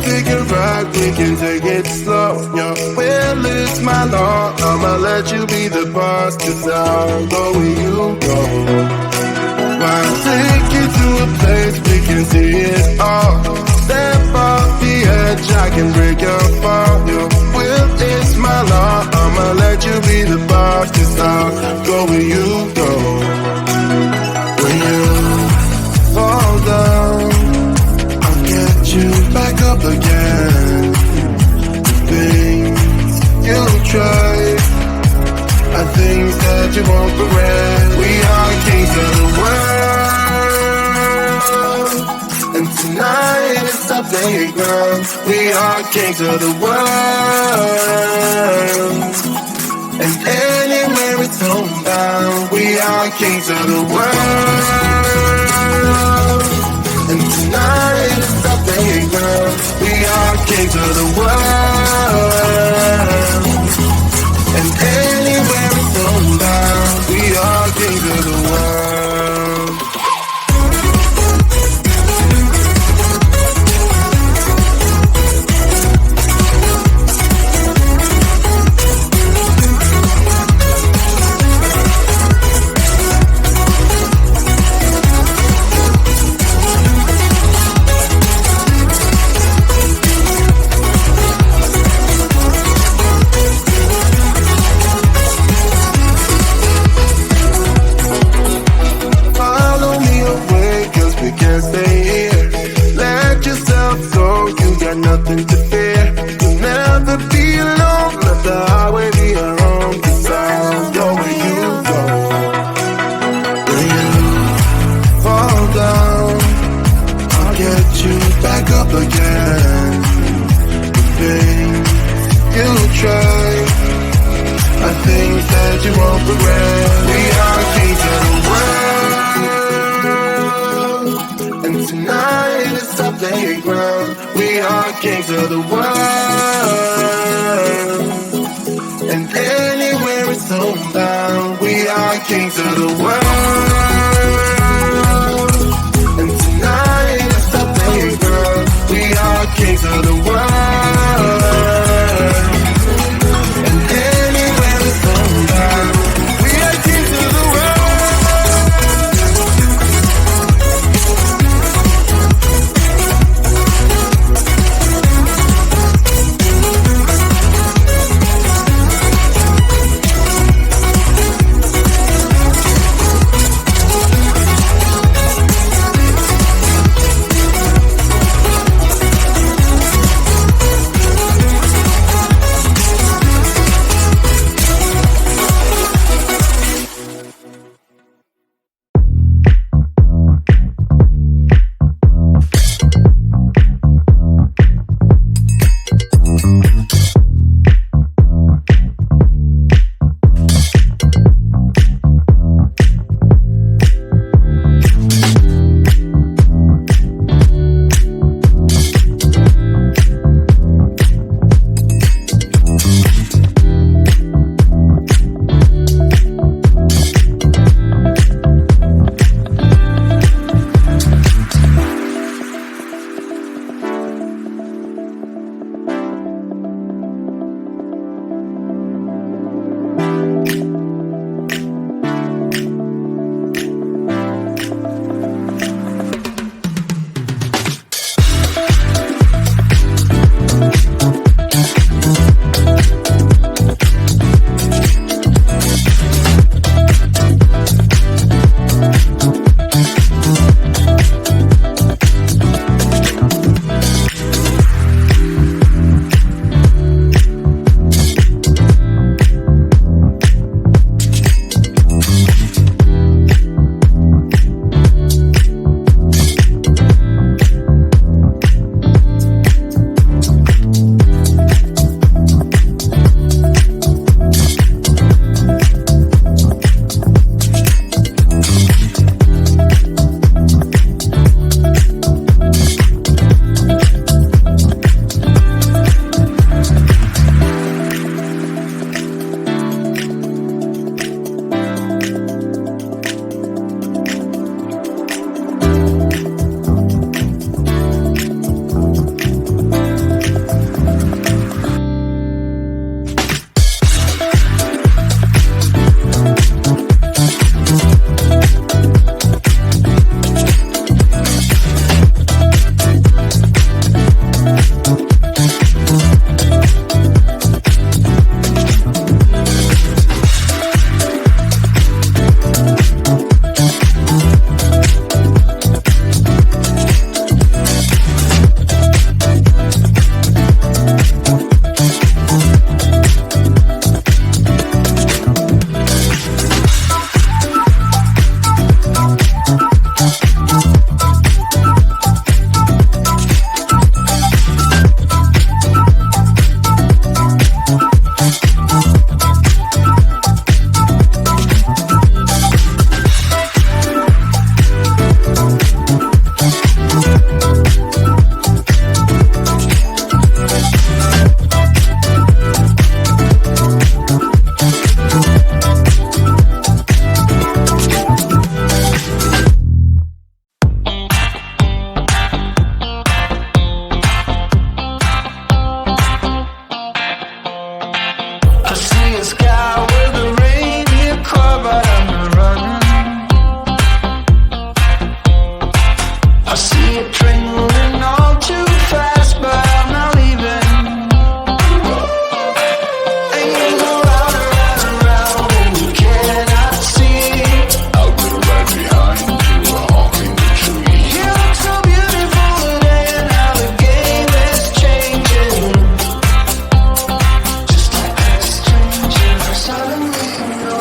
take a ride, we can take it slow. Your will is my law, I'ma let you be the boss, 'cause I'll go where you go. I'll take you to a place we can see it all. Step off the edge, I can break your fall. Your will is my law, I'ma let you be the boss, 'cause I'll go where you go. When you fall down, I'll get you back up again. The things you try are things that you won't regret. We are kings of the world, and tonight it's our playground. We are kings of the world, and anywhere it's homebound. We are kings of the world, and tonight it's our playground. We are kings of the world, and anywhere it's homebound. We are kings of the world. Nothing to fear, you'll never be alone. Let the highway be your home, 'cause I'll go where you go. When you fall down, I'll get you back up again. The things you try are things that you won't regret. We are kings of the world, and tonight it's our playground. We are kings of the world, and anywhere it's homebound. We are kings of the world, and tonight it's our playground. We are kings of the world, and anywhere it's homebound. We are kings of the world.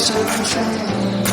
lost your control.